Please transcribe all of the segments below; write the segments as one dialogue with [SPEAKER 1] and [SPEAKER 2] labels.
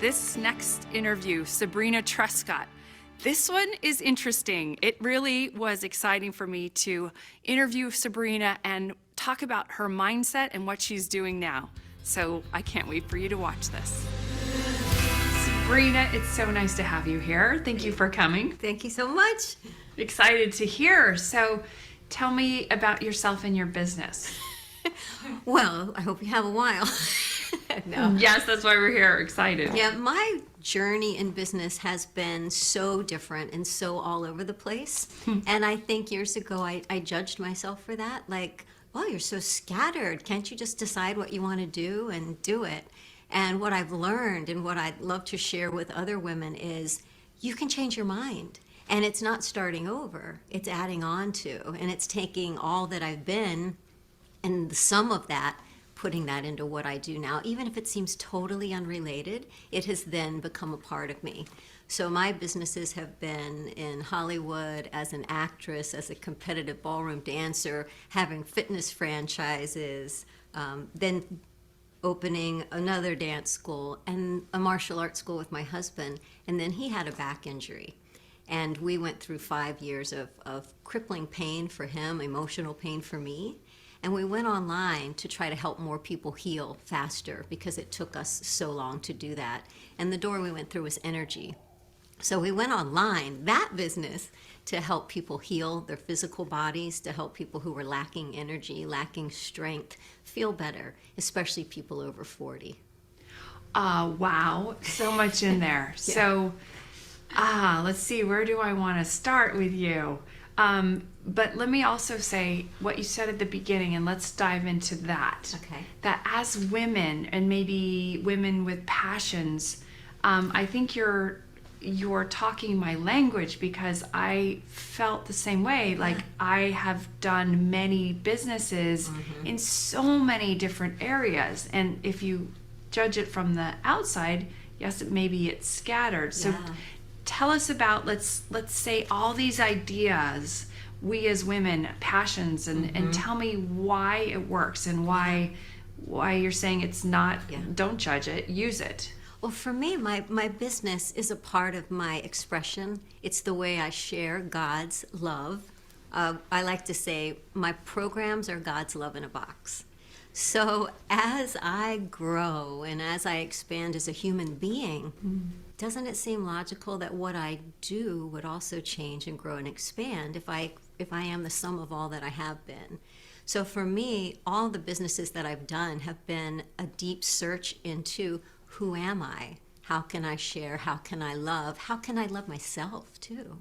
[SPEAKER 1] this next interview, Sabrina Truscott. This one is interesting. It really was exciting for me to interview Sabrina and talk about her mindset and what she's doing now. So I can't wait for you to watch this. Sabrina, it's so nice to have you here. Thank you for coming.
[SPEAKER 2] Thank you so much.
[SPEAKER 1] Excited to hear. So tell me about yourself and your business.
[SPEAKER 2] Well, I hope you have a while. No.
[SPEAKER 1] Yes, that's why we're here. Excited.
[SPEAKER 2] Yeah, my journey in business has been so different and so all over the place. And I think years ago I judged myself for that. Like, oh, you're so scattered. Can't you just decide what you want to do and do it? And what I've learned and what I'd love to share with other women is you can change your mind. And it's not starting over. It's adding on to. And it's taking all that I've been and the sum of that, putting that into what I do now. Even if it seems totally unrelated, it has then become a part of me. So my businesses have been in Hollywood as an actress, as a competitive ballroom dancer, having fitness franchises, then opening another dance school and a martial arts school with my husband. And then he had a back injury. And we went through 5 years of crippling pain for him, emotional pain for me. And we went online to try to help more people heal faster because it took us so long to do that. And the door we went through was energy. So we went online, that business, to help people heal their physical bodies, to help people who were lacking energy, lacking strength, feel better, especially people over 40.
[SPEAKER 1] Wow, so much in there.
[SPEAKER 2] Yeah.
[SPEAKER 1] So, let's see, where do I want to start with you? But let me also say what you said at the beginning, and let's dive into that.
[SPEAKER 2] Okay.
[SPEAKER 1] That as women, and maybe women with passions, I think you're talking my language because I felt the same way. Like I have done many businesses in so many different areas, and if you judge it from the outside, yes, maybe it's scattered. So.
[SPEAKER 2] Yeah.
[SPEAKER 1] Tell us about, let's say, all these ideas, we as women, passions, and tell me why it works and why you're saying it's not, don't judge it, use it.
[SPEAKER 2] Well, for me, my business is a part of my expression. It's the way I share God's love. I like to say my programs are God's love in a box. So as I grow and as I expand as a human being, doesn't it seem logical that what I do would also change and grow and expand if I am the sum of all that I have been? So for me, all the businesses that I've done have been a deep search into who am I? How can I share? How can I love? How can I love myself too?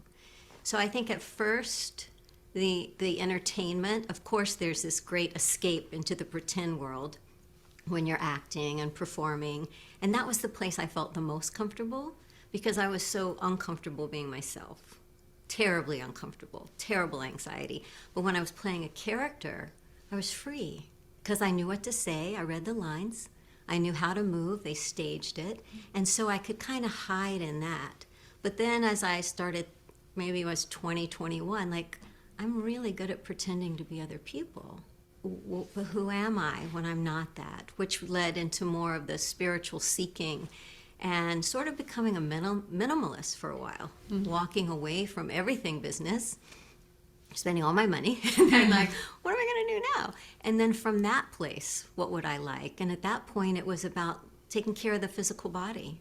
[SPEAKER 2] So I think at first, the entertainment, of course, there's this great escape into the pretend world when you're acting and performing. And that was the place I felt the most comfortable because I was so uncomfortable being myself. Terribly uncomfortable, terrible anxiety. But when I was playing a character, I was free because I knew what to say. I read the lines. I knew how to move. They staged it. And so I could kind of hide in that. But then as I started, maybe it was 2021, like, I'm really good at pretending to be other people. But who am I when I'm not that? Which led into more of the spiritual seeking and sort of becoming a minimalist for a while, walking away from everything business, spending all my money, and then like, what am I going to do now? And then from that place, what would I like? And at that point, it was about taking care of the physical body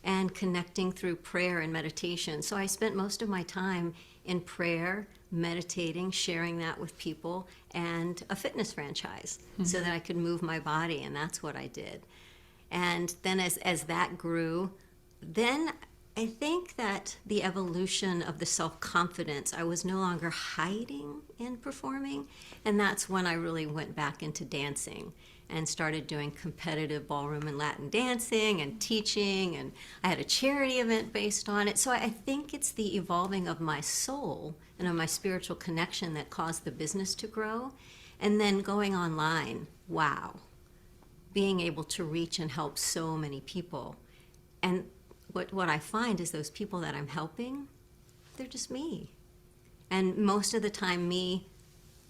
[SPEAKER 2] and connecting through prayer and meditation. So I spent most of my time in prayer, meditating, sharing that with people, and a fitness franchise so that I could move my body, and that's what I did. And then as that grew, then I think that the evolution of the self-confidence, I was no longer hiding in performing, and that's when I really went back into dancing and started doing competitive ballroom and Latin dancing and teaching, and I had a charity event based on it. So I think it's the evolving of my soul and of my spiritual connection that caused the business to grow. And then going online, wow, being able to reach and help so many people. And what I find is those people that I'm helping, they're just me. And most of the time me,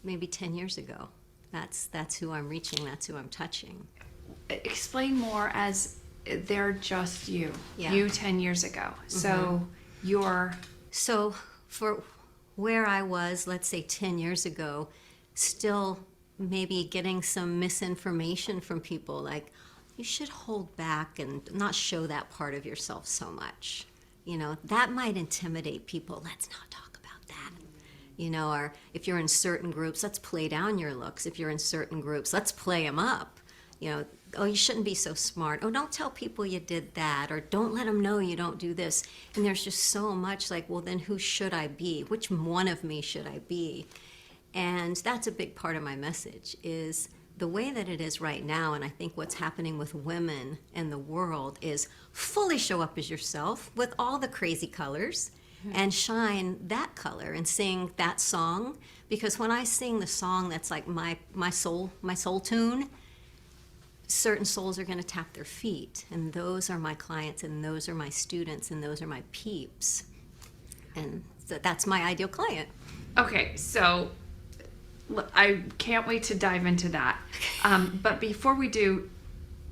[SPEAKER 2] maybe 10 years ago. That's who I'm reaching, that's who I'm touching.
[SPEAKER 1] Explain more as they're just you.
[SPEAKER 2] Yeah.
[SPEAKER 1] You 10 years ago. So you're...
[SPEAKER 2] So for where I was, let's say 10 years ago, still maybe getting some misinformation from people like, you should hold back and not show that part of yourself so much. You know, that might intimidate people. Let's not talk about that. You know, or if you're in certain groups, let's play down your looks. If you're in certain groups, let's play them up. You know, oh, you shouldn't be so smart. Oh, don't tell people you did that. Or don't let them know you don't do this. And there's just so much like, well, then who should I be? Which one of me should I be? And that's a big part of my message is the way that it is right now. And I think what's happening with women and the world is fully show up as yourself with all the crazy colors and shine that color and sing that song. Because when I sing the song that's like my soul tune, certain souls are going to tap their feet, and those are my clients, and those are my students, and those are my peeps, and so that's my ideal client.
[SPEAKER 1] Okay, so I can't wait to dive into that. But before we do,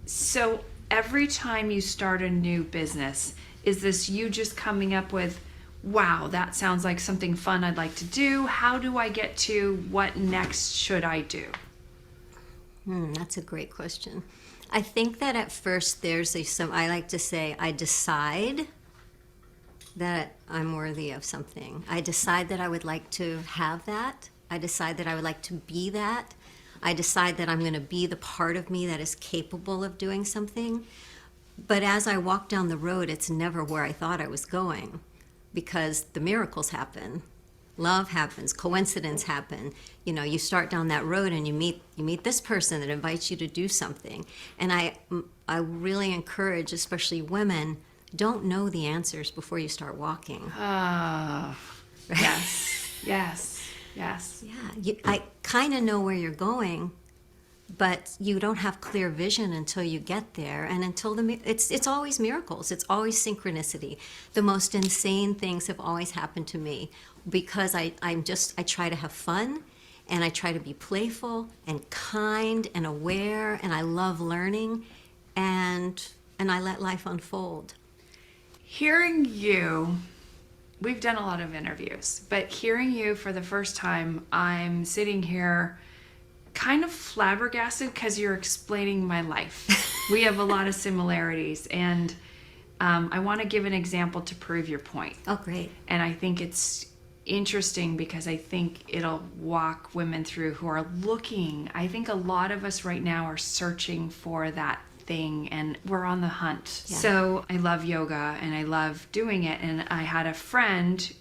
[SPEAKER 1] so every time you start a new business, is this you just coming up with, wow, that sounds like something fun I'd like to do? How do I get to what next should I do?
[SPEAKER 2] That's a great question. I think that at first I like to say, I decide that I'm worthy of something. I decide that I would like to have that. I decide that I would like to be that. I decide that I'm going to be the part of me that is capable of doing something. But as I walk down the road, it's never where I thought I was going because the miracles happen. Love happens, coincidence happen. You know, you start down that road and you meet this person that invites you to do something. And I really encourage, especially women, don't know the answers before you start walking.
[SPEAKER 1] Yes, yes, yes.
[SPEAKER 2] Yeah, I kind of know where you're going, but you don't have clear vision until you get there, and until it's always miracles. It's always synchronicity. The most insane things have always happened to me because I try to have fun, and I try to be playful and kind and aware, and I love learning, and I let life unfold.
[SPEAKER 1] Hearing you, we've done a lot of interviews, but hearing you for the first time, I'm sitting here kind of flabbergasted because you're explaining my life. We have a lot of similarities, and I want to give an example to prove your point.
[SPEAKER 2] Oh, great.
[SPEAKER 1] And I think it's interesting because I think it'll walk women through who are looking. I think a lot of us right now are searching for that thing, and we're on the hunt. Yeah. So I love yoga and I love doing it, and I had a friend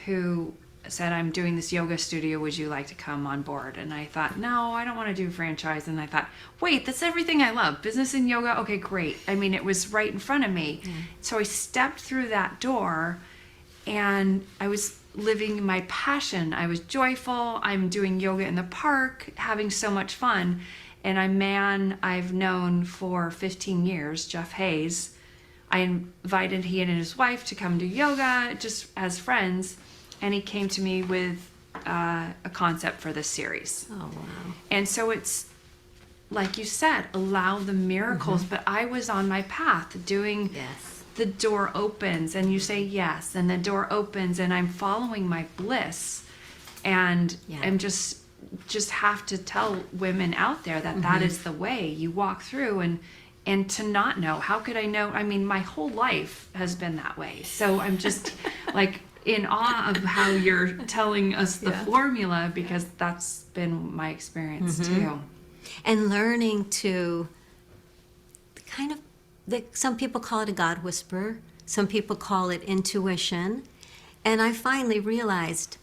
[SPEAKER 1] who said, I'm doing this yoga studio, would you like to come on board? And I thought, no, I don't want to do franchise. And I thought, wait, that's everything I love, business and yoga. Okay, great. I mean, it was right in front of me. So I stepped through that door and I was living my passion. I was joyful. I'm doing yoga in the park, having so much fun. And a man I've known for 15 years, Jeff Hayes, I invited he and his wife to come do yoga just as friends. And he came to me with a concept for this series.
[SPEAKER 2] Oh, wow.
[SPEAKER 1] And so it's, like you said, allow the miracles. But I was on my path doing, the door opens and you say yes, and the door opens and I'm following my bliss. And I'm just have to tell women out there that that is the way you walk through, and to not know, how could I know? I mean, my whole life has been that way. So I'm just like in awe of how you're telling us the formula, because that's been my experience too.
[SPEAKER 2] And learning to kind of, some people call it a God whisperer, some people call it intuition. And I finally realized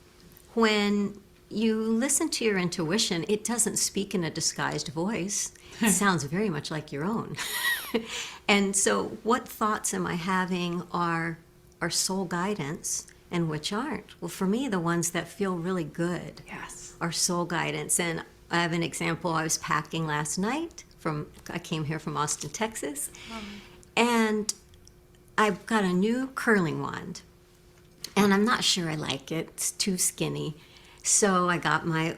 [SPEAKER 2] when you listen to your intuition, it doesn't speak in a disguised voice. It sounds very much like your own. And so what thoughts am I having are soul guidance, and which aren't? Well, for me, the ones that feel really good are soul guidance. And I have an example. I was packing last night. I came here from Austin, Texas. And I've got a new curling wand. And I'm not sure I like it. It's too skinny. So I got my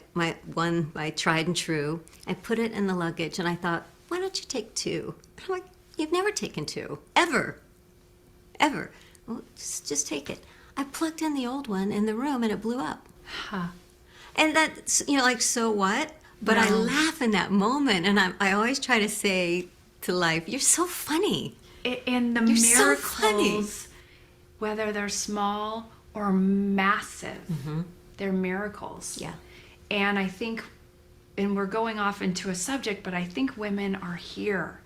[SPEAKER 2] tried and true. I put it in the luggage, and I thought, why don't you take two? I'm like, You've never taken two, ever, ever. Well, just take it. I plugged in the old one in the room and it blew up.
[SPEAKER 1] Huh.
[SPEAKER 2] And that's, like, so what? But I
[SPEAKER 1] No.
[SPEAKER 2] laugh in that moment, and I always try to say to life, you're so funny.
[SPEAKER 1] And the
[SPEAKER 2] You're so funny.
[SPEAKER 1] miracles, whether they're small or massive, they're miracles.
[SPEAKER 2] Yeah.
[SPEAKER 1] And I think, and we're going off into a subject, but I think women are here.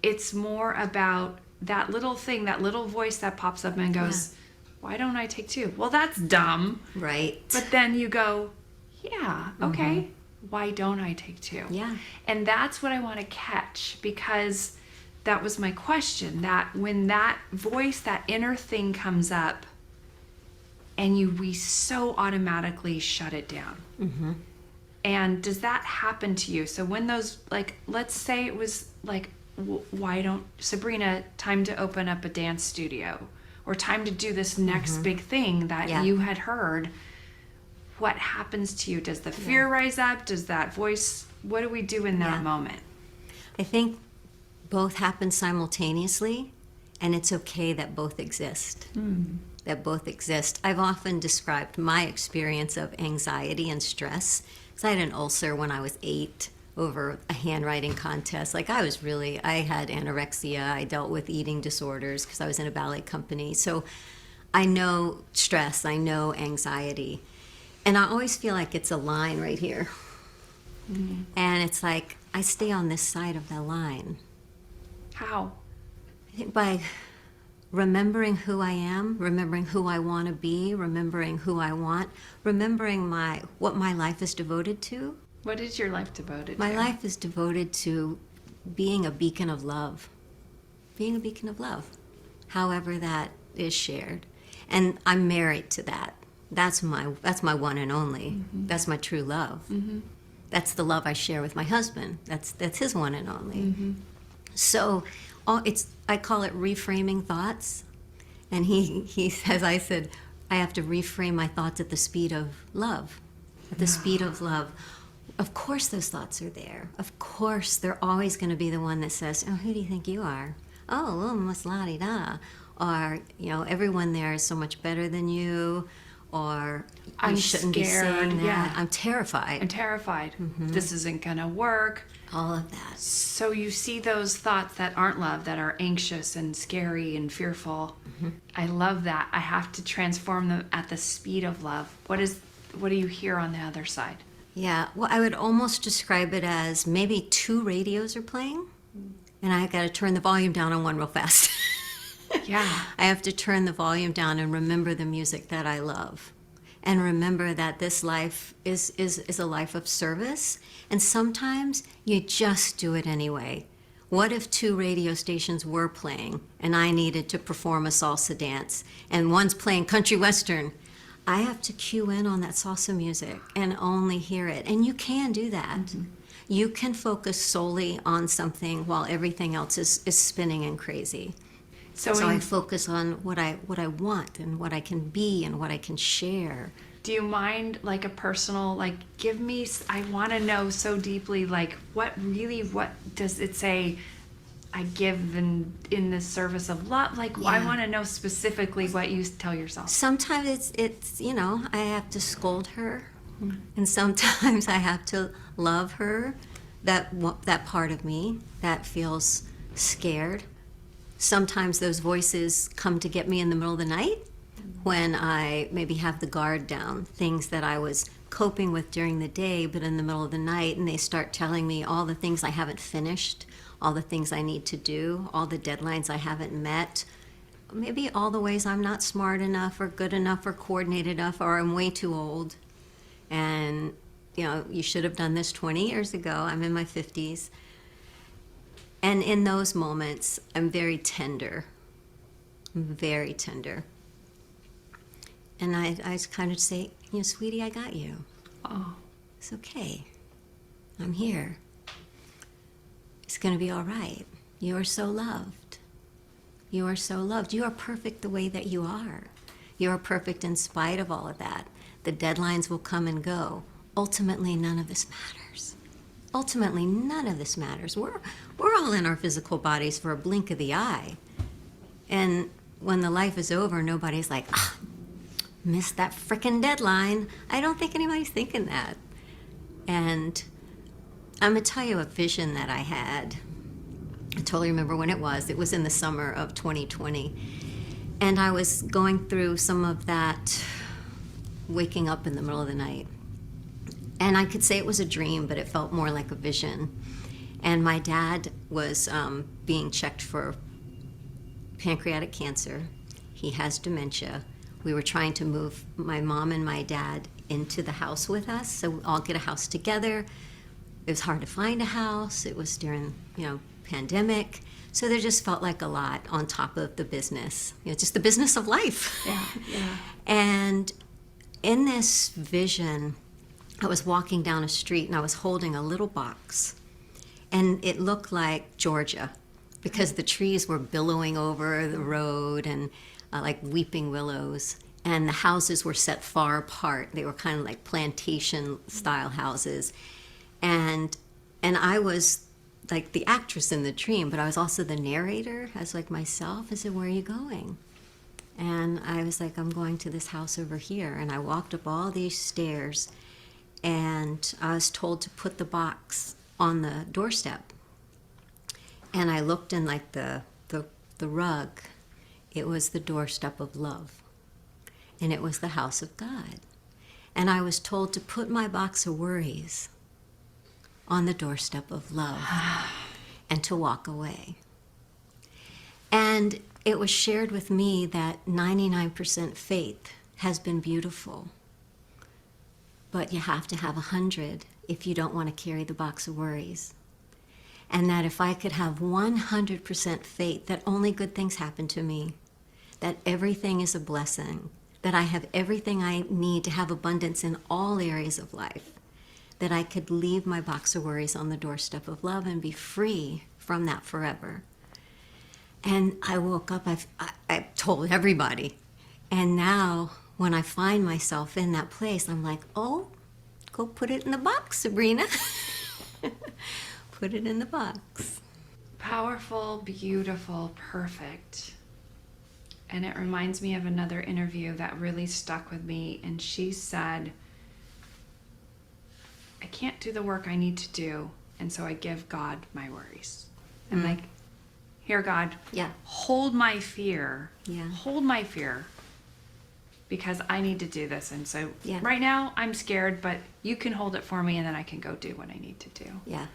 [SPEAKER 1] It's more about that little thing, that little voice that pops up and goes, why don't I take two? Well, that's dumb.
[SPEAKER 2] Right.
[SPEAKER 1] But then you go, yeah, okay. Why don't I take two?
[SPEAKER 2] Yeah.
[SPEAKER 1] And that's what I want to catch, because that was my question, that when that voice, that inner thing comes up and we so automatically shut it down. And does that happen to you? So when those, like, let's say it was like, why don't, Sabrina, time to open up a dance studio, or time to do this next big thing that you had heard. What happens to you? Does the fear rise up? Does that voice, what do we do in that moment?
[SPEAKER 2] I think both happen simultaneously, and it's okay that both exist. That both exist. I've often described my experience of anxiety and stress. Because I had an ulcer when I was 8 over a handwriting contest. Like, I had anorexia. I dealt with eating disorders because I was in a ballet company. So I know stress, I know anxiety. And I always feel like it's a line right here. And it's like, I stay on this side of the line.
[SPEAKER 1] How?
[SPEAKER 2] I think by remembering who I am, remembering who I want to be, remembering who I want, remembering what my life is devoted to.
[SPEAKER 1] What is your life devoted to?
[SPEAKER 2] My life is devoted to being a beacon of love. Being a beacon of love, however that is shared. And I'm married to that. That's my one and only. That's my true love. That's the love I share with my husband. That's his one and only. So I call it reframing thoughts. And he says, I said, I have to reframe my thoughts at the speed of love. At the speed of love. Of course those thoughts are there. Of course they're always going to be the one that says, oh, who do you think you are? Oh, mas la-di-da. Or, everyone there is so much better than you. Or
[SPEAKER 1] I'm
[SPEAKER 2] you shouldn't
[SPEAKER 1] scared.
[SPEAKER 2] be saying that.
[SPEAKER 1] Yeah.
[SPEAKER 2] I'm terrified.
[SPEAKER 1] I'm terrified. This isn't going to work.
[SPEAKER 2] All of that.
[SPEAKER 1] So you see those thoughts that aren't love, that are anxious and scary and fearful. I love that. I have to transform them at the speed of love. What do you hear on the other side?
[SPEAKER 2] Yeah, well, I would almost describe it as maybe 2 radios are playing, and I got to turn the volume down on one real fast.
[SPEAKER 1] Yeah.
[SPEAKER 2] I have to turn the volume down and remember the music that I love. And remember that this life is a life of service. And sometimes you just do it anyway. What if 2 radio stations were playing and I needed to perform a salsa dance and one's playing country western? I have to cue in on that salsa music and only hear it. And you can do that. You can focus solely on something while everything else is spinning and crazy. So I focus on what I want and what I can be and what I can share.
[SPEAKER 1] Do you mind, like, a personal, like, give me, I want to know so deeply, like, what does it say, I give in the service of love? Like, I want to know specifically what you tell yourself.
[SPEAKER 2] Sometimes it's I have to scold her, and sometimes I have to love her, that part of me that feels scared. Sometimes those voices come to get me in the middle of the night when I maybe have the guard down, things that I was coping with during the day, but in the middle of the night, and they start telling me all the things I haven't finished, all the things I need to do, all the deadlines I haven't met, maybe all the ways I'm not smart enough or good enough or coordinated enough, or I'm way too old. And, you should have done this 20 years ago. I'm in my 50s. And in those moments, I'm very tender. I'm very tender. And I kind of say, sweetie, I got you.
[SPEAKER 1] Oh.
[SPEAKER 2] It's okay. I'm here. It's going to be all right. You are so loved. You are so loved. You are perfect the way that you are. You are perfect in spite of all of that. The deadlines will come and go. Ultimately, none of this matters. ultimately none of this matters. We're all in our physical bodies for a blink of the eye. And when the life is over, nobody's like, missed that frickin' deadline. I don't think anybody's thinking that. And I'm going to tell you a vision that I had. I totally remember when it was. It was in the summer of 2020. And I was going through some of that waking up in the middle of the night. And I could say it was a dream, but it felt more like a vision. And my dad was being checked for pancreatic cancer. He has dementia. We were trying to move my mom and my dad into the house with us, so we all get a house together. It was hard to find a house. It was during, pandemic. So there just felt like a lot on top of the business, just the business of life.
[SPEAKER 1] Yeah.
[SPEAKER 2] And in this vision, I was walking down a street and I was holding a little box. And it looked like Georgia because the trees were billowing over the road and like weeping willows. And the houses were set far apart. They were kind of like plantation-style houses. And I was like the actress in the dream, but I was also the narrator. I was like myself. I said, "Where are you going?" And I was like, "I'm going to this house over here." And I walked up all these stairs, and I was told to put the box on the doorstep. And I looked in like the rug. It was the doorstep of love. And it was the house of God. And I was told to put my box of worries on the doorstep of love and to walk away. And it was shared with me that 99% faith has been beautiful, but you have to have 100 if you don't want to carry the box of worries. And that if I could have 100% faith that only good things happen to me, that everything is a blessing, that I have everything I need to have abundance in all areas of life, that I could leave my box of worries on the doorstep of love and be free from that forever. And I woke up, I told everybody. And now when I find myself in that place, I'm like, oh, go put it in the box, Sabrina. Put it in the box.
[SPEAKER 1] Powerful, beautiful, perfect. And it reminds me of another interview that really stuck with me. And she said, I can't do the work I need to do, and so I give God my worries. I'm like, here, God, hold my fear.
[SPEAKER 2] Yeah.
[SPEAKER 1] Hold my fear because I need to do this. And so right now I'm scared, but you can hold it for me and then I can go do what I need to do.
[SPEAKER 2] Yeah.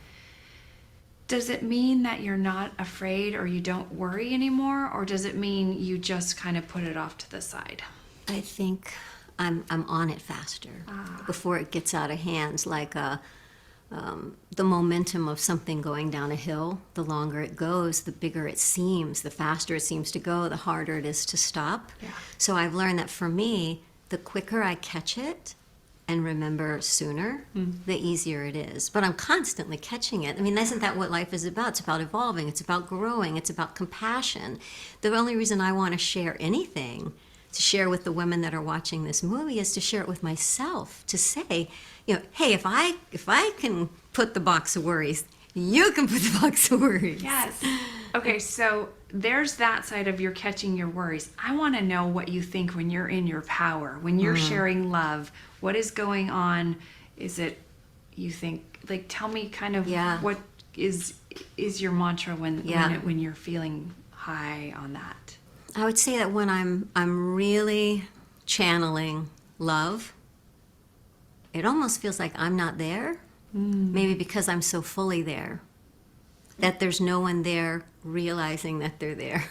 [SPEAKER 1] Does it mean that you're not afraid or you don't worry anymore? Or does it mean you just kind of put it off to the side?
[SPEAKER 2] I think I'm on it faster before it gets out of hands. Like the momentum of something going down a hill, the longer it goes, the bigger it seems, the faster it seems to go, the harder it is to stop.
[SPEAKER 1] Yeah.
[SPEAKER 2] So I've learned that for me, the quicker I catch it and remember sooner, the easier it is. But I'm constantly catching it. I mean, isn't that what life is about? It's about evolving. It's about growing. It's about compassion. The only reason I want to share anything, to share with the women that are watching this movie, is to share it with myself, to say, hey, if I can put the box of worries, you can put the box of worries.
[SPEAKER 1] Yes. Okay, so there's that side of you're catching your worries. I want to know what you think when you're in your power, when you're sharing love. What is going on? Is it, you think, like, tell me kind of what is your mantra when you're feeling high on that?
[SPEAKER 2] I would say that when I'm really channeling love, it almost feels like I'm not there. Maybe because I'm so fully there, that there's no one there realizing that they're there.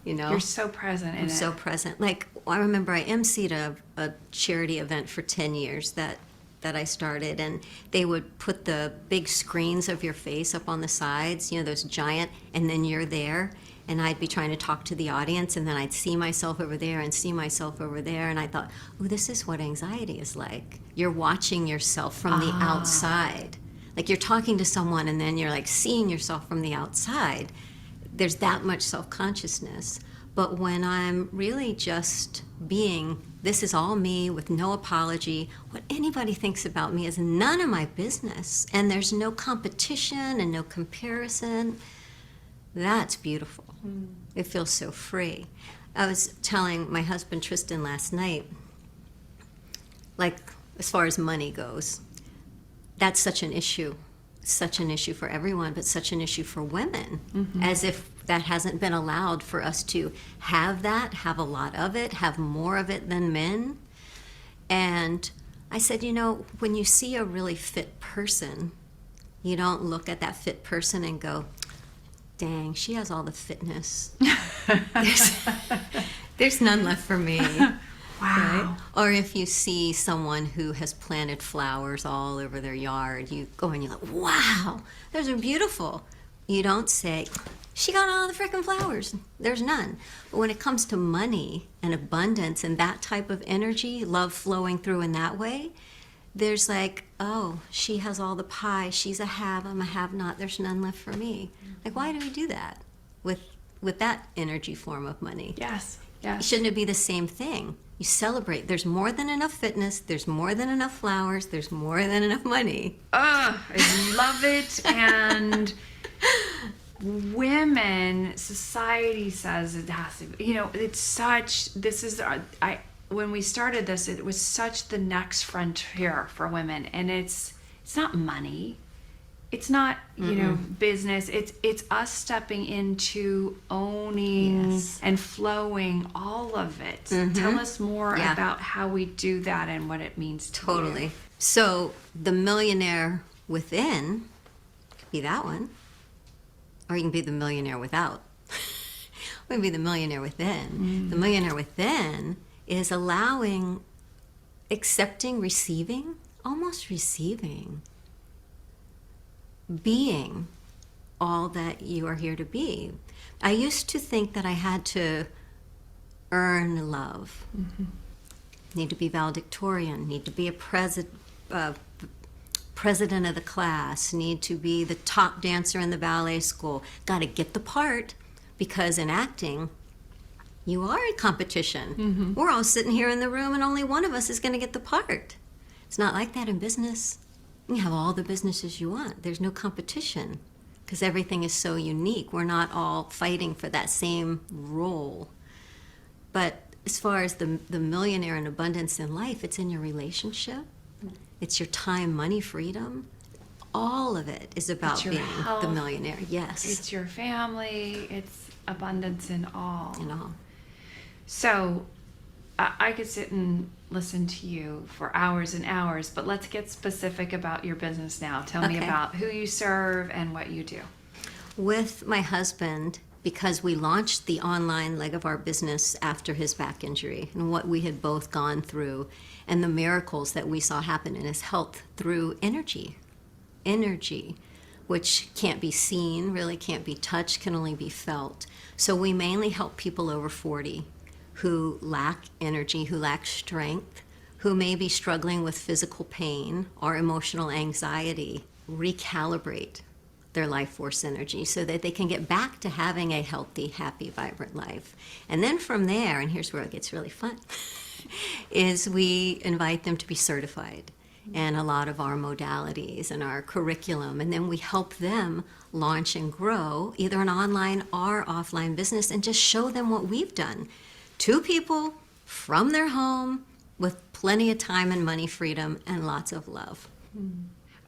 [SPEAKER 1] You're so present in it.
[SPEAKER 2] I'm so present. Like, I remember I emceed a charity event for 10 years that I started, and they would put the big screens of your face up on the sides, those giant, and then you're there. And I'd be trying to talk to the audience, and then I'd see myself over there and see myself over there, and I thought, oh, this is what anxiety is like. You're watching yourself from the outside. Like, you're talking to someone, and then you're like seeing yourself from the outside. There's that much self-consciousness. But when I'm really just being This is all me with no apology. What anybody thinks about me is none of my business. And there's no competition and no comparison. That's beautiful. It feels so free. I was telling my husband Tristan last night, like, as far as money goes, that's such an issue. Such an issue for everyone, but such an issue for women. As if that hasn't been allowed for us to have that, have a lot of it, have more of it than men. And I said, you know, when you see a really fit person, you don't look at that fit person and go, dang, she has all the fitness. There's none left for me.
[SPEAKER 1] Wow.
[SPEAKER 2] Right? Or if you see someone who has planted flowers all over their yard, you go and you're like, wow, those are beautiful. You don't say, she got all the freaking flowers. There's none. But when it comes to money and abundance and that type of energy, love flowing through in that way, there's like, oh, she has all the pie. She's a have, I'm a have not. There's none left for me. Like, why do we do that with that energy form of money?
[SPEAKER 1] Yes. Yes.
[SPEAKER 2] Shouldn't it be the same thing? You celebrate. There's more than enough fitness. There's more than enough flowers. There's more than enough money.
[SPEAKER 1] I love it. And women, society says it has to be, you know, it's such, this is, when we started this, it was such the next frontier for women. And it's not money. It's not, you know, business. It's us stepping into owning and flowing all of it. Tell us more about how we do that and what it means to
[SPEAKER 2] Totally.
[SPEAKER 1] you.
[SPEAKER 2] So the millionaire within could be that one, or you can be the millionaire without. We can be the millionaire within. The millionaire within is allowing, accepting, receiving, almost receiving, being all that you are here to be. I used to think that I had to earn love. Need to be valedictorian, need to be a president of the class, need to be the top dancer in the ballet school. Got to get the part, because in acting, you are in competition. We're all sitting here in the room and only one of us is going to get the part. It's not like that in business. You can have all the businesses you want. There's no competition because everything is so unique. We're not all fighting for that same role. But as far as the millionaire and abundance in life, it's in your relationship. It's your time, money, freedom. All of it is about being
[SPEAKER 1] health,
[SPEAKER 2] the millionaire. Yes.
[SPEAKER 1] It's your family. It's abundance in all.
[SPEAKER 2] In all.
[SPEAKER 1] So I could sit and listen to you for hours and hours, but let's get specific about your business now. Tell me about who you serve and what you do.
[SPEAKER 2] With my husband, because we launched the online leg of our business after his back injury and what we had both gone through and the miracles that we saw happen in his health through energy, which can't be seen, really can't be touched, can only be felt. So we mainly help people over 40 who lack energy, who lack strength, who may be struggling with physical pain or emotional anxiety, recalibrate their life force energy so that they can get back to having a healthy, happy, vibrant life. And then from there, and here's where it gets really fun, is we invite them to be certified in a lot of our modalities and our curriculum. And then we help them launch and grow either an online or offline business and just show them what we've done. 2 people from their home with plenty of time and money, freedom, and lots of love.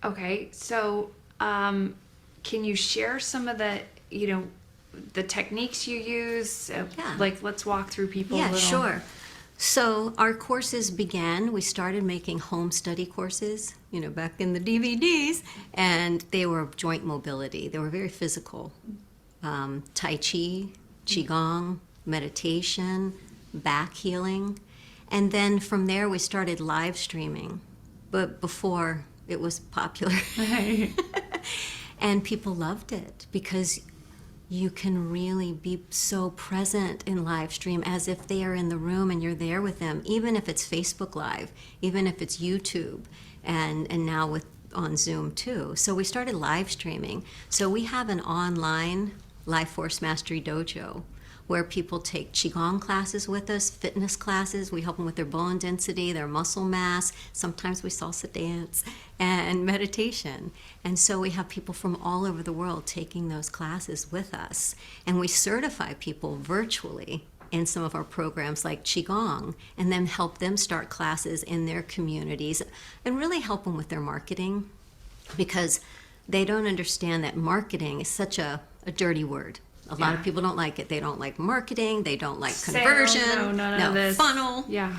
[SPEAKER 1] Okay, so can you share some of the, the techniques you use? Like, let's walk through people a little.
[SPEAKER 2] Yeah, sure. So our courses began, we started making home study courses, back in the DVDs, and they were joint mobility. They were very physical. Tai Chi, Qigong, meditation, back healing. And then from there we started live streaming, but before it was popular. And people loved it because you can really be so present in live stream as if they are in the room and you're there with them, even if it's Facebook Live, even if it's YouTube, and now on Zoom too. So we started live streaming. So we have an online Life Force Mastery Dojo where people take Qigong classes with us, fitness classes. We help them with their bone density, their muscle mass. Sometimes we salsa dance and meditation. And so we have people from all over the world taking those classes with us. And we certify people virtually in some of our programs like Qigong, and then help them start classes in their communities and really help them with their marketing, because they don't understand that marketing is such a dirty word. A lot of people don't like it. They don't like marketing. They don't like conversion.
[SPEAKER 1] Sales, no
[SPEAKER 2] funnel.
[SPEAKER 1] Yeah.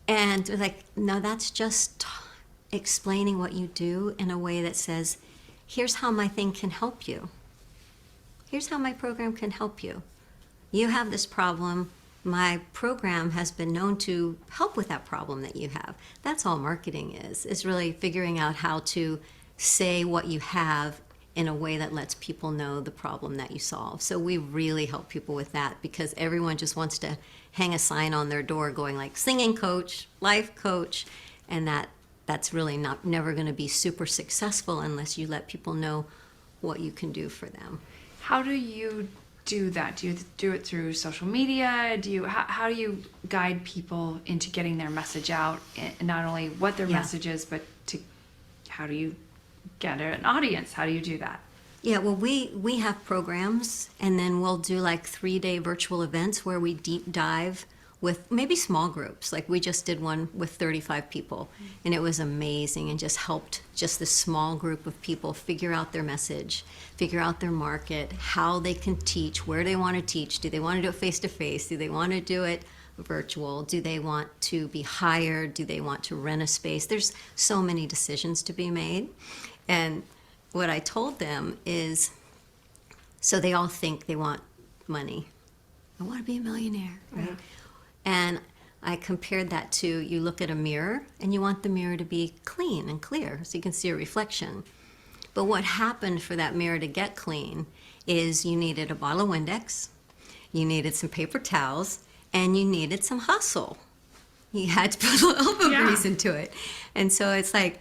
[SPEAKER 2] And we're like, no, that's just explaining what you do in a way that says, here's how my thing can help you. Here's how my program can help you. You have this problem. My program has been known to help with that problem that you have. That's all marketing is really figuring out how to say what you have in a way that lets people know the problem that you solve. So we really help people with that, because everyone just wants to hang a sign on their door going like singing coach, life coach, and that's really never going to be super successful unless you let people know what you can do for them.
[SPEAKER 1] How do you do that? Do you do it through social media? How do you guide people into getting their message out, and not only what their message is, but how do you get an audience? How do you do that?
[SPEAKER 2] Yeah, well, we have programs, and then we'll do like 3-day virtual events where we deep dive with maybe small groups. Like we just did one with 35 people, and it was amazing, and just helped just this small group of people figure out their message, figure out their market, how they can teach, where they want to teach. Do they want to do it face-to-face? Do they want to do it virtual? Do they want to be hired? Do they want to rent a space? There's so many decisions to be made. And what I told them is, so they all think they want money. I want to be a millionaire, right? Yeah. And I compared that to, you look at a mirror and you want the mirror to be clean and clear so you can see a reflection. But what happened for that mirror to get clean is you needed a bottle of Windex, you needed some paper towels, and you needed some hustle. You had to put a little elbow grease into it. And so it's like,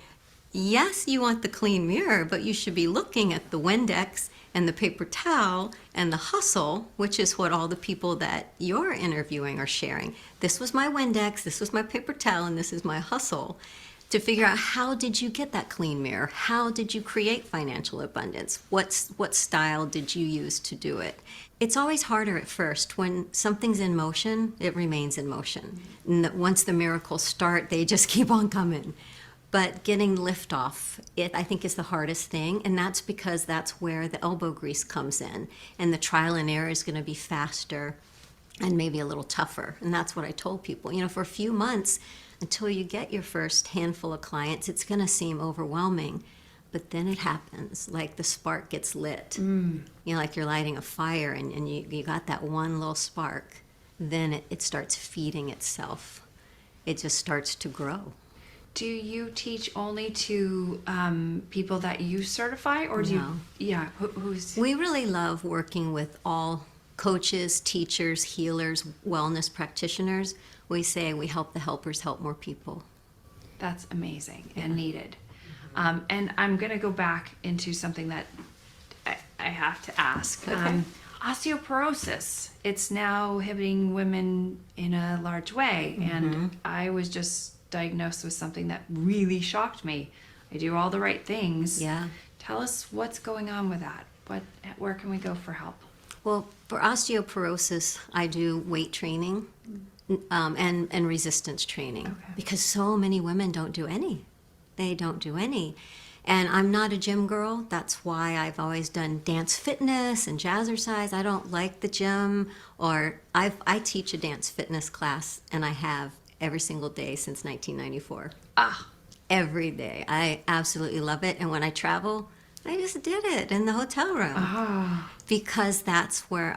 [SPEAKER 2] yes, you want the clean mirror, but you should be looking at the Windex and the paper towel and the hustle, which is what all the people that you're interviewing are sharing. This was my Windex, this was my paper towel, and this is my hustle. To figure out, how did you get that clean mirror? How did you create financial abundance? What style did you use to do it? It's always harder at first. When something's in motion, it remains in motion. And once the miracles start, they just keep on coming. But getting liftoff, I think, is the hardest thing, and that's because that's where the elbow grease comes in, and the trial and error is going to be faster and maybe a little tougher. And that's what I told people. For a few months, until you get your first handful of clients, it's going to seem overwhelming, but then it happens. Like the spark gets lit. Like you're lighting a fire, and you got that one little spark. Then it starts feeding itself. It just starts to grow.
[SPEAKER 1] Do you teach only to people that you certify, or do
[SPEAKER 2] No.
[SPEAKER 1] you? Yeah, who's?
[SPEAKER 2] We really love working with all coaches, teachers, healers, wellness practitioners. We say we help the helpers help more people.
[SPEAKER 1] That's amazing and needed. And I'm going to go back into something that I have to ask.
[SPEAKER 2] Okay.
[SPEAKER 1] Osteoporosis. It's now hitting women in a large way, and I was just diagnosed with something that really shocked me. I do all the right things.
[SPEAKER 2] Yeah.
[SPEAKER 1] Tell us what's going on with that. Where can we go for help?
[SPEAKER 2] Well, for osteoporosis, I do weight training and resistance training, because so many women don't do any. They don't do any. And I'm not a gym girl. That's why I've always done dance fitness and jazzercise. I don't like the gym, or I teach a dance fitness class, and I have every single day since 1994. Every day. I absolutely love it. And when I travel, I just did it in the hotel room. Because that's where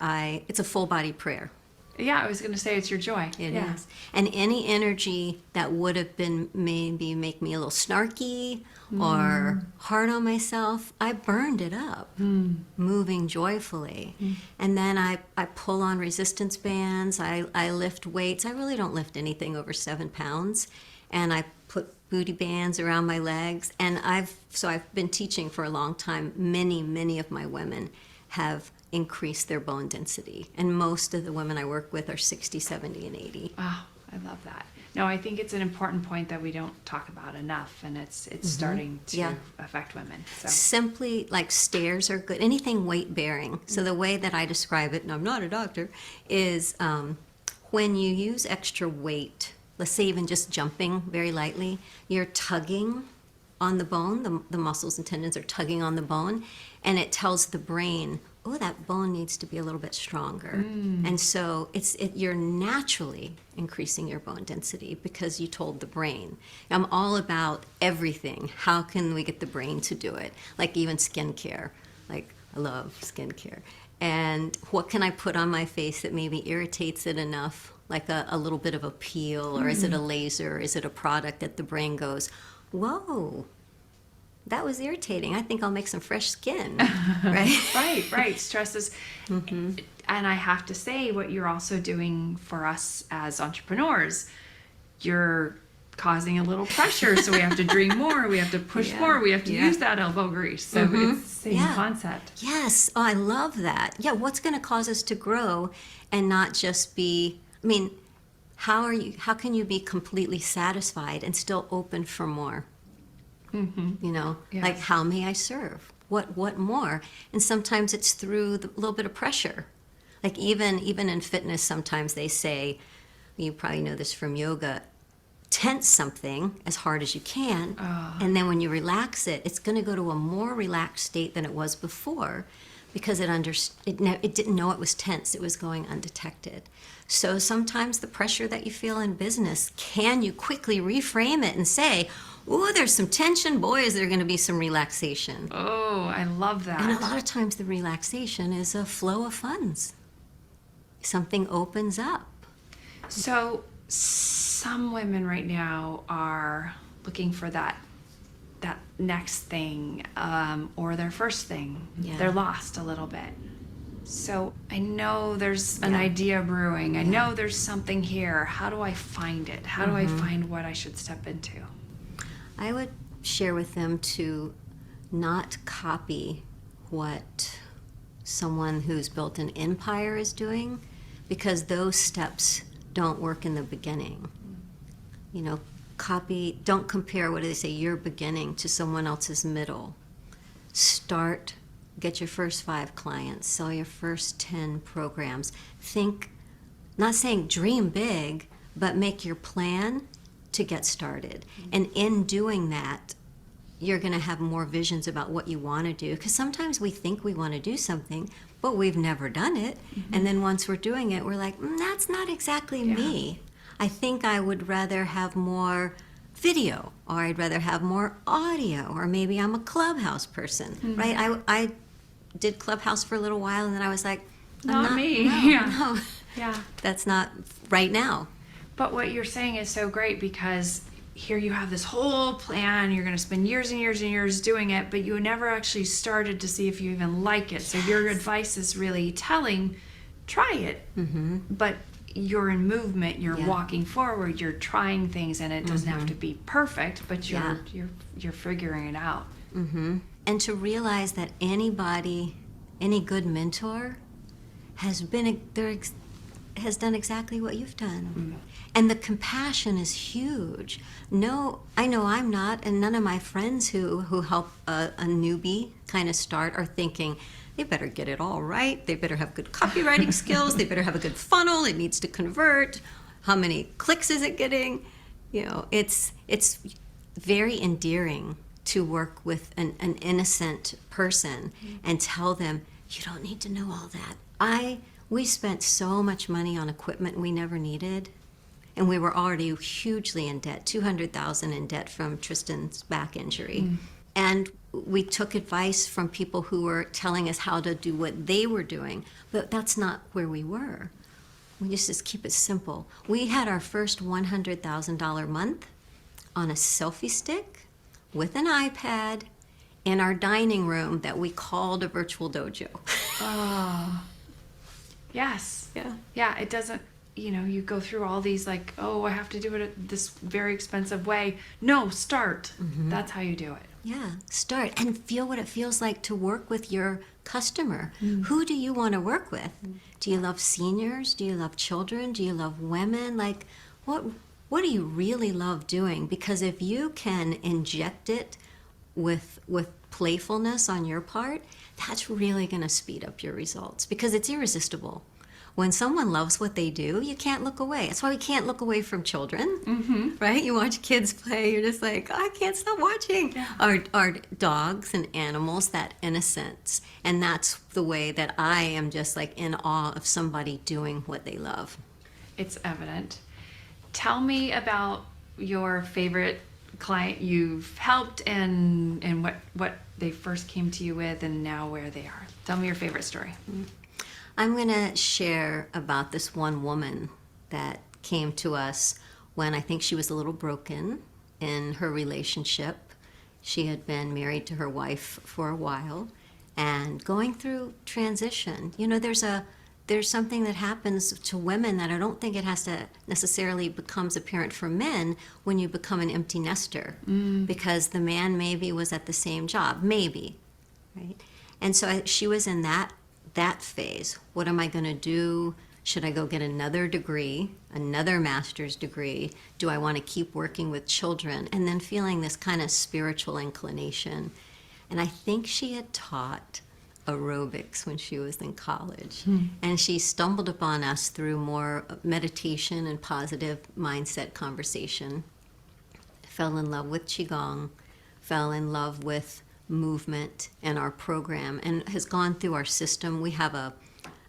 [SPEAKER 2] it's a full body prayer.
[SPEAKER 1] Yeah, I was going to say it's your joy.
[SPEAKER 2] It is. And any energy that would have been maybe make me a little snarky or hard on myself, I burned it up, moving joyfully. And then I pull on resistance bands, I lift weights. I really don't lift anything over 7 pounds. And I put booty bands around my legs. And I've been teaching for a long time. Many of my women have increased their bone density. And most of the women I work with are 60, 70, and 80.
[SPEAKER 1] Oh, I love that. No, I think it's an important point that we don't talk about enough, and it's starting to affect women. So
[SPEAKER 2] Simply like stairs are good. Anything weight bearing. So the way that I describe it, and I'm not a doctor, is when you use extra weight, let's say even just jumping very lightly, you're tugging on the bone, the muscles and tendons are tugging on the bone, and it tells the brain, oh, that bone needs to be a little bit stronger. And so you're naturally increasing your bone density because you told the brain. I'm all about everything. How can we get the brain to do it? Like even skincare. Like, I love skincare. And what can I put on my face that maybe irritates it enough? Like a little bit of a peel, or is it a laser? Is it a product that the brain goes, whoa, that was irritating. I think I'll make some fresh skin, right?
[SPEAKER 1] right. Stress is, and I have to say, what you're also doing for us as entrepreneurs, you're causing a little pressure. So we have to dream more. We have to push more. We have to use that elbow grease. So it's the same concept.
[SPEAKER 2] Yes. Oh, I love that. Yeah. What's going to cause us to grow and not just be, I mean, how can you be completely satisfied and still open for more? You know, like, how may I serve? What more? And sometimes it's through the little bit of pressure. Like even in fitness, sometimes they say, you probably know this from yoga, tense something as hard as you can, and then when you relax it, it's going to go to a more relaxed state than it was before, because it didn't know it was tense. It was going undetected. So sometimes the pressure that you feel in business, can you quickly reframe it and say, oh, there's some tension. Boy, is there going to be some relaxation.
[SPEAKER 1] Oh, I love that.
[SPEAKER 2] And a lot of times the relaxation is a flow of funds. Something opens up.
[SPEAKER 1] So some women right now are looking for that next thing, or their first thing. They're lost a little bit. So I know there's an idea brewing. I know there's something here. How do I find it? How do I find what I should step into?
[SPEAKER 2] I would share with them to not copy what someone who's built an empire is doing, because those steps don't work in the beginning. You know, don't compare, what do they say, your beginning to someone else's middle. Start, get your first 5 clients, sell your first 10 programs. Think, not saying dream big, but make your plan to get started. And in doing that, you're going to have more visions about what you want to do. Because sometimes we think we want to do something, but we've never done it. And then once we're doing it, we're like, that's not exactly me. I think I would rather have more video, or I'd rather have more audio, or maybe I'm a Clubhouse person, right? I did Clubhouse for a little while, and then I was like,
[SPEAKER 1] not me.
[SPEAKER 2] No, that's not right now.
[SPEAKER 1] But what you're saying is so great, because here you have this whole plan. You're going to spend years and years and years doing it, but you never actually started to see if you even like it. So your advice is really telling, try it. But you're in movement. You're walking forward. You're trying things, and it doesn't have to be perfect, but you're figuring it out.
[SPEAKER 2] And to realize that any good mentor has done exactly what you've done. And the compassion is huge. No, I know I'm not, and none of my friends who help a newbie kind of start are thinking, they better get it all right. They better have good copywriting skills. They better have a good funnel. It needs to convert. How many clicks is it getting? You know, it's very endearing to work with an innocent person and tell them, you don't need to know all that. We spent so much money on equipment we never needed, and we were already hugely in debt, $200,000 in debt from Tristan's back injury. And we took advice from people who were telling us how to do what they were doing, but that's not where we were. We just keep it simple. We had our first $100,000 month on a selfie stick with an iPad in our dining room that we called a virtual dojo.
[SPEAKER 1] Oh. Yes. Yeah, it doesn't, you go through all these like, oh, I have to do it this very expensive way. No, start. That's how you do it.
[SPEAKER 2] Yeah, start and feel what it feels like to work with your customer. Who do you want to work with? Do you love seniors? Do you love children? Do you love women? Like, what do you really love doing? Because if you can inject it with playfulness on your part, that's really going to speed up your results because it's irresistible. When someone loves what they do, you can't look away. That's why we can't look away from children, right? You watch kids play, you're just like, I can't stop watching. Yeah. Our dogs and animals, that innocence. And that's the way that I am just like in awe of somebody doing what they love.
[SPEAKER 1] It's evident. Tell me about your favorite client you've helped and what they first came to you with and now where they are. Tell me your favorite story.
[SPEAKER 2] I'm going to share about this one woman that came to us when I think she was a little broken in her relationship. She had been married to her wife for a while and going through transition. You know, there's something that happens to women that I don't think it has to necessarily becomes apparent for men when you become an empty nester because the man maybe was at the same job, maybe, right? And so she was in that phase. What am I going to do? Should I go get another degree, another master's degree? Do I want to keep working with children? And then feeling this kind of spiritual inclination. And I think she had taught aerobics when she was in college. And she stumbled upon us through more meditation and positive mindset conversation. Fell in love with Qigong, fell in love with movement and our program, and has gone through our system. We have a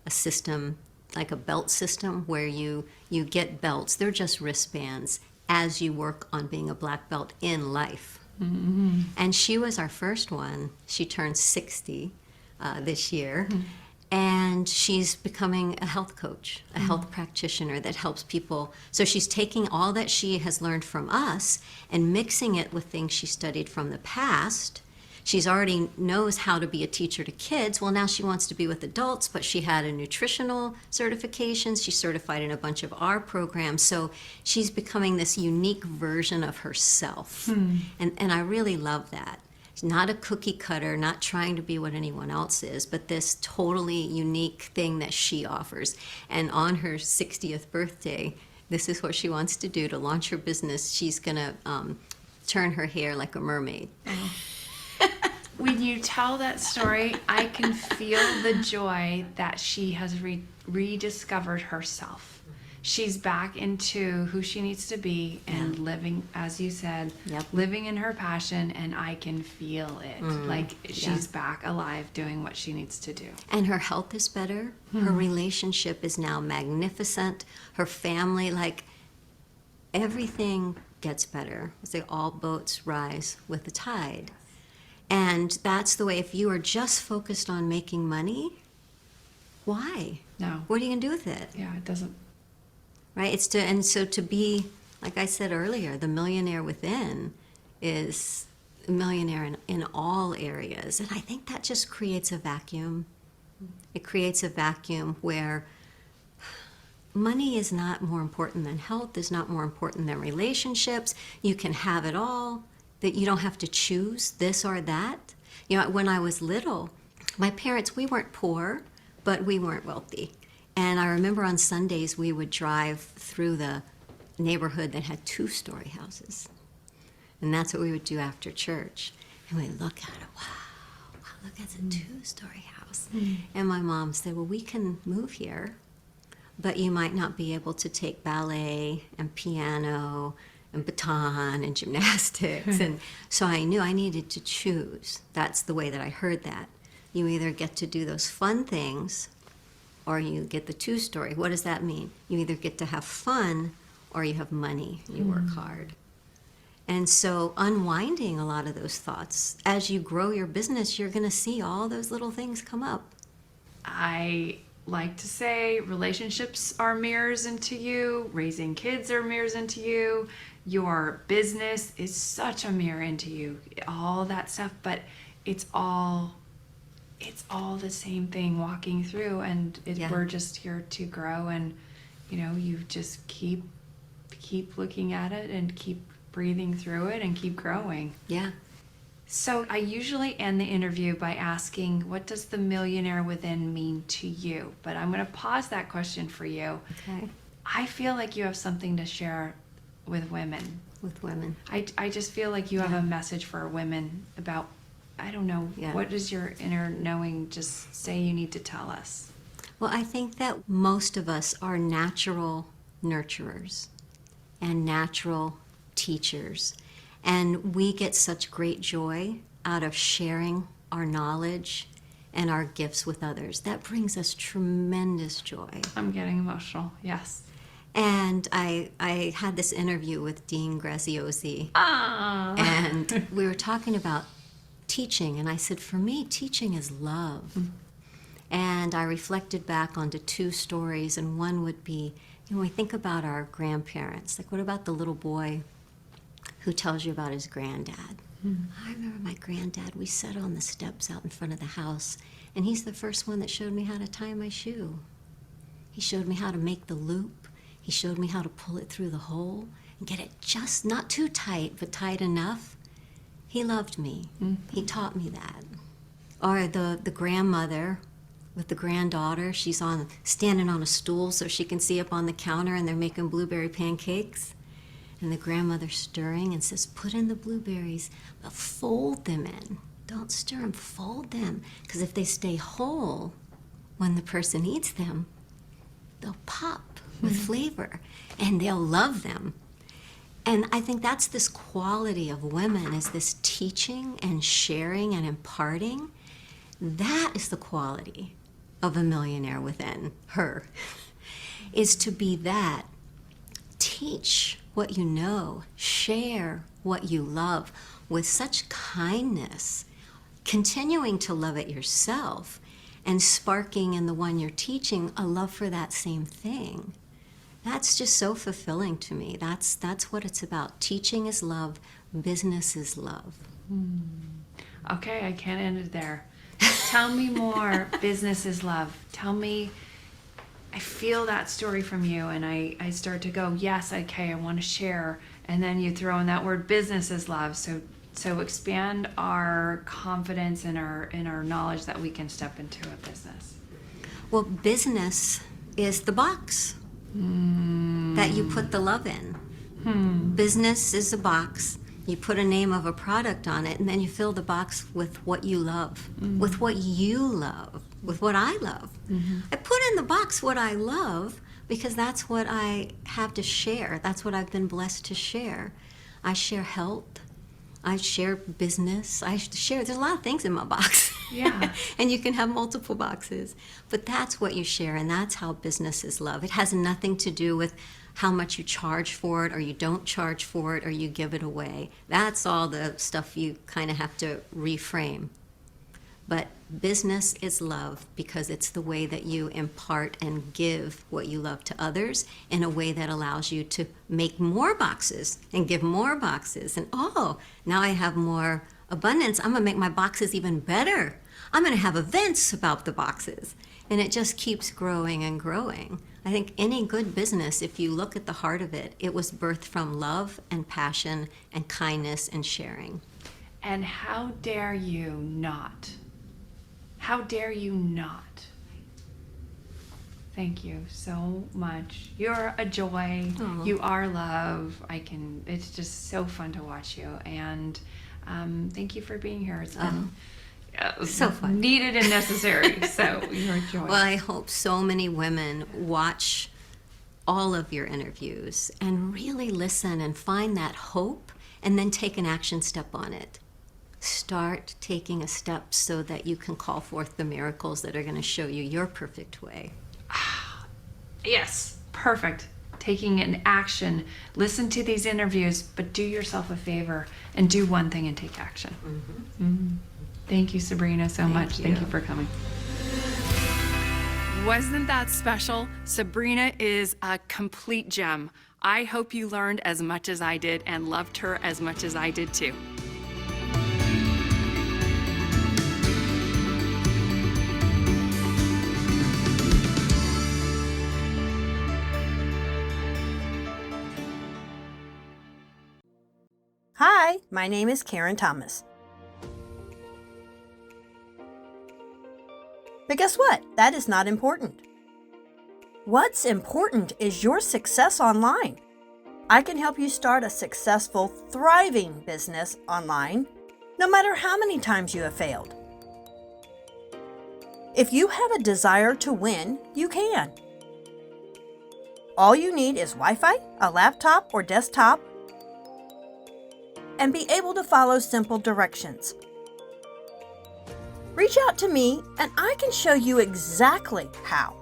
[SPEAKER 2] system, like a belt system, where you get belts. They're just wristbands as you work on being a black belt in life. And she was our first one. She turned 60 this year. And she's becoming a health coach, a health practitioner that helps people. So she's taking all that she has learned from us and mixing it with things she studied from the past. She's already knows how to be a teacher to kids. Well, now she wants to be with adults, but she had a nutritional certification. She's certified in a bunch of our programs. So she's becoming this unique version of herself. And I really love that. She's not a cookie cutter, not trying to be what anyone else is, but this totally unique thing that she offers. And on her 60th birthday, this is what she wants to do to launch her business. She's going to turn her hair like a mermaid.
[SPEAKER 1] When you tell that story, I can feel the joy that she has rediscovered herself. She's back into who she needs to be and living, as you said, living in her passion, and I can feel it. Like she's back alive doing what she needs to do.
[SPEAKER 2] And her health is better. Her relationship is now magnificent. Her family, like everything gets better. I say all boats rise with the tide. And that's the way, if you are just focused on making money, why?
[SPEAKER 1] No.
[SPEAKER 2] What are you going to do with it?
[SPEAKER 1] Yeah, it doesn't.
[SPEAKER 2] Right? So to be, like I said earlier, the millionaire within is a millionaire in all areas. And I think that just creates a vacuum. It creates a vacuum where money is not more important than health, is not more important than relationships. You can have it all. That you don't have to choose this or that. You know, when I was little, my parents, we weren't poor, but we weren't wealthy. And I remember on Sundays we would drive through the neighborhood that had 2-story houses. And that's what we would do after church. And we'd look at it, wow, look, that's a 2-story house. And my mom said, well, we can move here, but you might not be able to take ballet and piano and baton and gymnastics. And so I knew I needed to choose. That's the way that I heard that. You either get to do those fun things or you get the 2-story. What does that mean? You either get to have fun or you have money. You work hard. And so unwinding a lot of those thoughts, as you grow your business, you're going to see all those little things come up.
[SPEAKER 1] I like to say relationships are mirrors into you, raising kids are mirrors into you, your business is such a mirror into you, all that stuff, but it's all the same thing walking through, and we're just here to grow, and you just keep looking at it and keep breathing through it and keep growing.
[SPEAKER 2] Yeah.
[SPEAKER 1] So I usually end the interview by asking, what does the millionaire within mean to you? But I'm going to pause that question for you.
[SPEAKER 2] Okay.
[SPEAKER 1] I feel like you have something to share with women.
[SPEAKER 2] With women.
[SPEAKER 1] I just feel like you have a message for women about, I don't know, what does your inner knowing just say you need to tell us?
[SPEAKER 2] Well, I think that most of us are natural nurturers and natural teachers. And we get such great joy out of sharing our knowledge and our gifts with others. That brings us tremendous joy.
[SPEAKER 1] I'm getting emotional, yes.
[SPEAKER 2] And I had this interview with Dean Graziosi. And we were talking about teaching. And I said, for me, teaching is love. Mm-hmm. And I reflected back onto two stories. And one would be, when we think about our grandparents, like what about the little boy who tells you about his granddad? Mm-hmm. I remember my granddad, we sat on the steps out in front of the house, and he's the first one that showed me how to tie my shoe. He showed me how to make the loop. He showed me how to pull it through the hole and get it just not too tight, but tight enough. He loved me. Mm-hmm. He taught me that. Or the grandmother with the granddaughter, she's standing on a stool so she can see up on the counter, and they're making blueberry pancakes. And the grandmother's stirring and says, put in the blueberries, but fold them in. Don't stir them, fold them. Because if they stay whole, when the person eats them, they'll pop with flavor, and they'll love them. And I think that's this quality of women, is this teaching and sharing and imparting. That is the quality of a millionaire within her, is to be that. Teach what you know, share what you love with such kindness, continuing to love it yourself, and sparking in the one you're teaching a love for that same thing. That's just so fulfilling to me. That's what it's about. Teaching is love, business is love.
[SPEAKER 1] Okay, I can't end it there. Tell me more. Business is love. Tell me. I feel that story from you, and I start to go, yes, okay, I want to share. And then you throw in that word, business is love. So expand our confidence and our knowledge that we can step into a business.
[SPEAKER 2] Well, business is the box that you put the love in. Business is a box. You put a name of a product on it, and then you fill the box with what you love, with what you love, with what I love. I put in the box what I love because that's what I have to share. That's what I've been blessed to share. I share health. I share business. There's a lot of things in my box.
[SPEAKER 1] Yeah.
[SPEAKER 2] And you can have multiple boxes. But that's what you share, and that's how business is love. It has nothing to do with how much you charge for it, or you don't charge for it, or you give it away. That's all the stuff you kind of have to reframe. But business is love because it's the way that you impart and give what you love to others in a way that allows you to make more boxes and give more boxes. And now I have more abundance. I'm going to make my boxes even better. I'm going to have events about the boxes. And it just keeps growing and growing. I think any good business, if you look at the heart of it, it was birthed from love and passion and kindness and sharing.
[SPEAKER 1] And how dare you not? How dare you not? Thank you so much. You're a joy. Aww. You are love. It's just so fun to watch you. And thank you for being here. It's been
[SPEAKER 2] so fun.
[SPEAKER 1] Needed and necessary. So you're a joy.
[SPEAKER 2] Well, I hope so many women watch all of your interviews and really listen and find that hope and then take an action step on it. Start taking a step so that you can call forth the miracles that are going to show you your perfect way.
[SPEAKER 1] Yes, perfect. Taking an action. Listen to these interviews, but do yourself a favor and do one thing and take action. Thank you, Sabrina, so much. Thank you for coming. Wasn't that special? Sabrina is a complete gem. I hope you learned as much as I did and loved her as much as I did too.
[SPEAKER 3] Hi, my name is Karen Thomas. But guess what? That is not important. What's important is your success online. I can help you start a successful, thriving business online, no matter how many times you have failed. If you have a desire to win, you can. All you need is Wi-Fi, a laptop or desktop, and be able to follow simple directions. Reach out to me and I can show you exactly how.